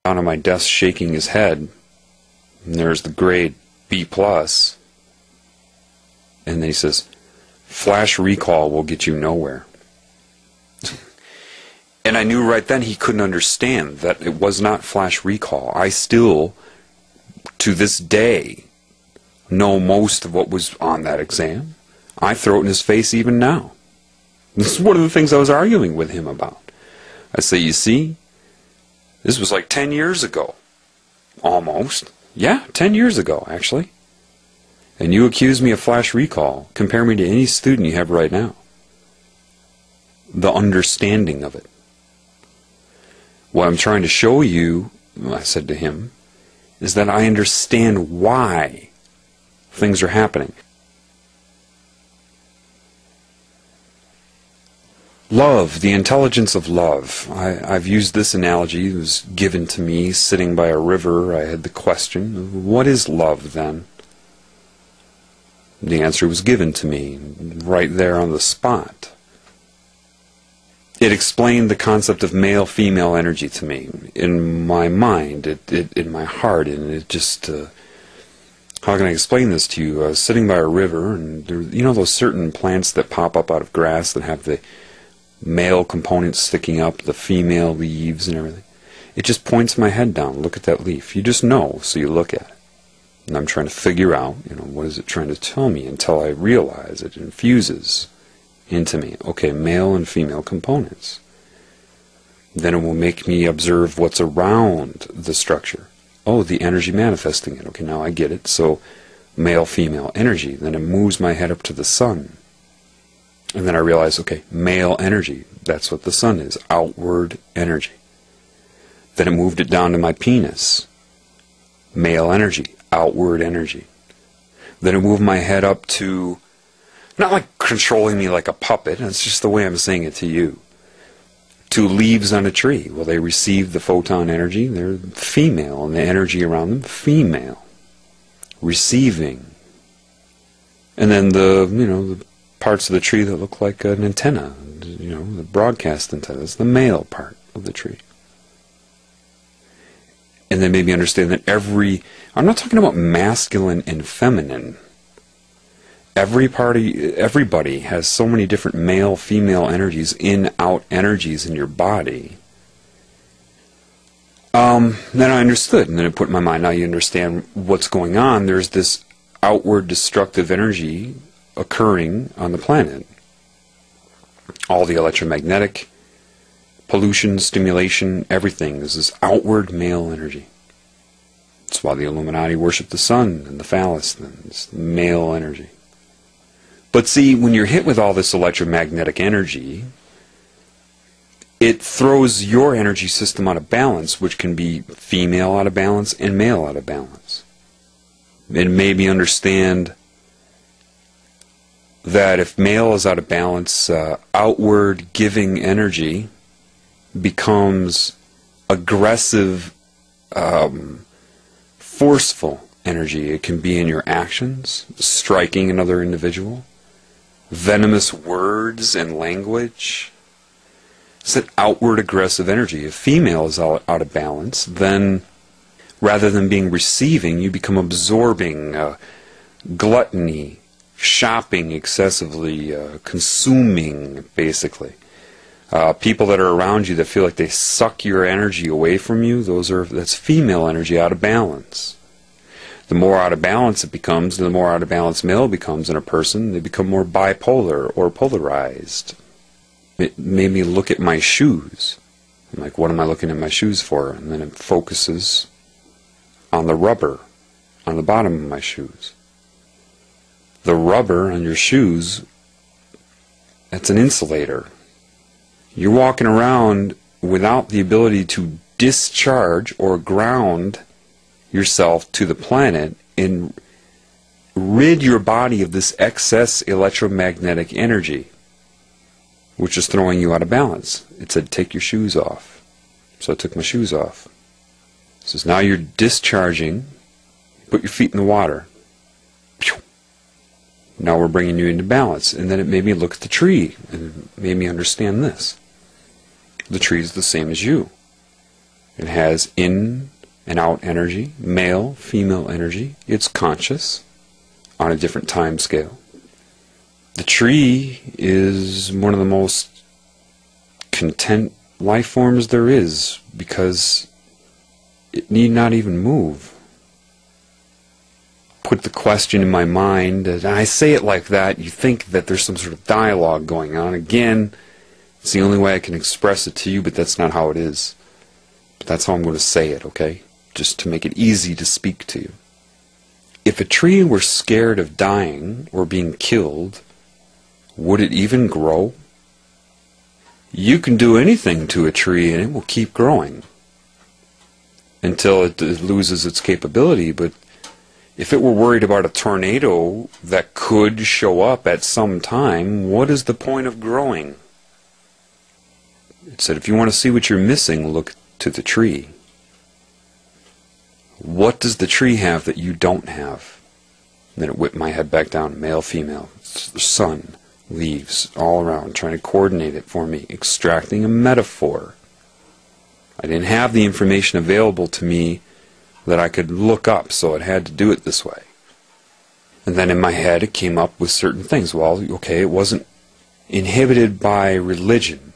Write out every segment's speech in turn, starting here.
down on my desk shaking his head, and there's the grade B+, and then he says, "Flash recall will get you nowhere." And I knew right then he couldn't understand that it was not flash recall. I still, to this day, know most of what was on that exam. I throw it in his face even now. This is one of the things I was arguing with him about. I say, you see, this was like 10 years ago. Almost. Yeah, 10 years ago, actually. And you accuse me of flash recall. Compare me to any student you have right now. The understanding of it. What I'm trying to show you, I said to him, is that I understand why things are happening. Love, the intelligence of love. I've used this analogy. It was given to me sitting by a river. I had the question, what is love then? The answer was given to me right there on the spot. It explained the concept of male-female energy to me in my mind, in my heart, and it just, how can I explain this to you? I was sitting by a river, and there, you know those certain plants that pop up out of grass that have the male components sticking up, the female leaves and everything? It just points my head down. Look at that leaf. You just know, so you look at it. And I'm trying to figure out, what is it trying to tell me until I realize it infuses into me. Okay, male and female components. Then it will make me observe what's around the structure. Oh, the energy manifesting it. Okay, now I get it. So, male-female energy. Then it moves my head up to the sun. And then I realize, okay, male energy. That's what the sun is. Outward energy. Then it moved it down to my penis. Male energy. Outward energy. Then it moved my head up to, not like controlling me like a puppet, it's just the way I'm saying it to you, to leaves on a tree. Well, they receive the photon energy, they're female, and the energy around them, female. Receiving. And then the parts of the tree that look like an antenna, the broadcast antenna, that's the male part of the tree. And then maybe understand that I'm not talking about masculine and feminine. Everybody has so many different male, female energies, in-out energies in your body. Then I understood, and then it put in my mind, now you understand what's going on. There's this outward destructive energy occurring on the planet. All the electromagnetic pollution, stimulation, everything is this outward male energy. That's why the Illuminati worship the sun and the phallus, and it's male energy. But see, when you're hit with all this electromagnetic energy, it throws your energy system out of balance, which can be female out of balance and male out of balance. It made me understand that if male is out of balance, outward giving energy becomes aggressive, forceful energy. It can be in your actions, striking another individual, venomous words and language. It's that outward aggressive energy. If female is out of balance, then rather than being receiving, you become absorbing, gluttony, shopping excessively, consuming, basically. People that are around you that feel like they suck your energy away from you, that's female energy out of balance. The more out of balance it becomes, the more out of balance male becomes in a person, they become more bipolar or polarized. It made me look at my shoes. I'm like, what am I looking at my shoes for? And then it focuses on the rubber on the bottom of my shoes. The rubber on your shoes, that's an insulator. You're walking around without the ability to discharge or ground yourself to the planet and rid your body of this excess electromagnetic energy, which is throwing you out of balance. It said, take your shoes off. So I took my shoes off. It says, now you're discharging. Put your feet in the water. Now we're bringing you into balance. And then it made me look at the tree, and it made me understand this. The tree is the same as you. It has in and out energy, male, female energy. It's conscious on a different time scale. The tree is one of the most content life forms there is because it need not even move. Put the question in my mind, and I say it like that, you think that there's some sort of dialogue going on. Again, it's the only way I can express it to you, but that's not how it is. But that's how I'm going to say it, okay? Just to make it easy to speak to you. If a tree were scared of dying or being killed, would it even grow? You can do anything to a tree and it will keep growing until it loses its capability. But if it were worried about a tornado that could show up at some time, what is the point of growing? It said, if you want to see what you're missing, look to the tree. What does the tree have that you don't have? And then it whipped my head back down, male, female, sun, leaves, all around, trying to coordinate it for me, extracting a metaphor. I didn't have the information available to me that I could look up, so it had to do it this way. And then in my head it came up with certain things. Well, okay, it wasn't inhibited by religion,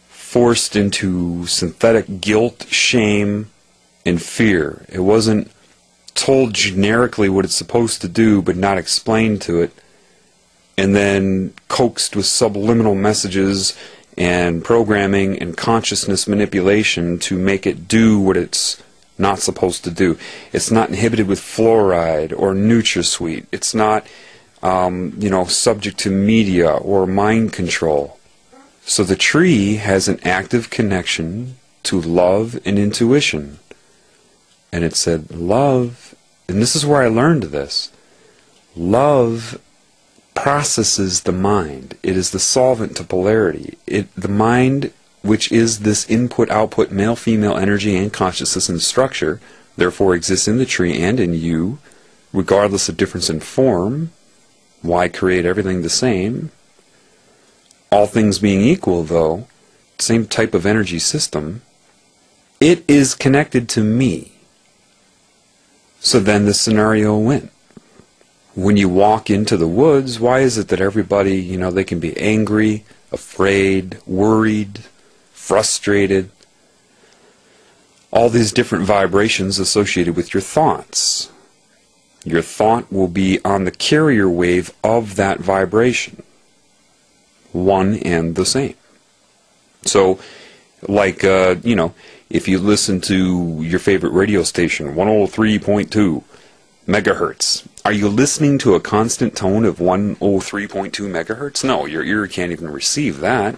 forced into synthetic guilt, shame, and fear. It wasn't told generically what it's supposed to do but not explained to it, and then coaxed with subliminal messages and programming and consciousness manipulation to make it do what it's not supposed to do. It's not inhibited with fluoride or NutraSweet. It's not subject to media or mind control. So the tree has an active connection to love and intuition. And it said, love, and this is where I learned this, love processes the mind. It is the solvent to polarity. The mind, which is this input-output male-female energy and consciousness and structure, therefore exists in the tree and in you, regardless of difference in form. Why create everything the same? All things being equal, though, same type of energy system, it is connected to me. So then the scenario went. When you walk into the woods, why is it that everybody, they can be angry, afraid, worried, frustrated? All these different vibrations associated with your thoughts. Your thought will be on the carrier wave of that vibration. One and the same. So, like, if you listen to your favorite radio station, 103.2 megahertz, are you listening to a constant tone of 103.2 megahertz? No, your ear can't even receive that.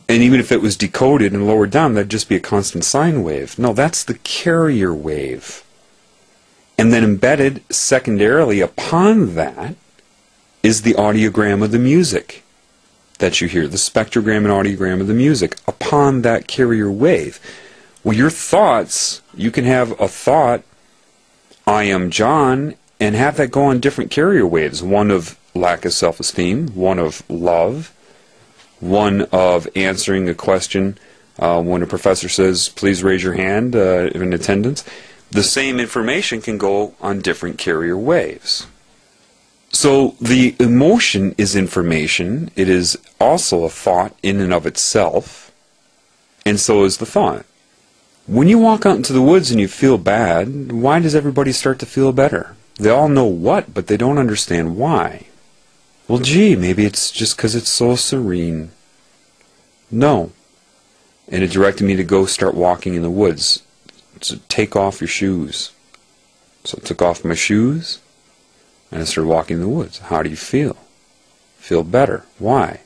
And even if it was decoded and lowered down, that'd just be a constant sine wave. No, that's the carrier wave. And then embedded secondarily upon that is the audiogram of the music that you hear, the spectrogram and audiogram of the music upon that carrier wave. Well, your thoughts, you can have a thought, I am John, and have that go on different carrier waves. One of lack of self-esteem, one of love, one of answering a question when a professor says, please raise your hand in attendance. The same information can go on different carrier waves. So the emotion is information. It is also a thought in and of itself, and so is the thought. When you walk out into the woods and you feel bad, why does everybody start to feel better? They all know what, but they don't understand why. Well, gee, maybe it's just because it's so serene. No. And it directed me to go start walking in the woods. So take off your shoes. So I took off my shoes, and I started walking in the woods. How do you feel? Feel better. Why?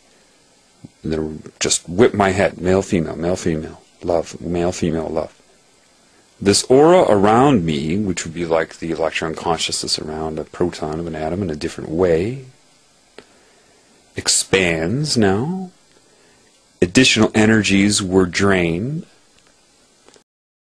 And then just whip my head. Male, female, love, male, female, love. This aura around me, which would be like the electron consciousness around a proton of an atom in a different way, expands now. Additional energies were drained.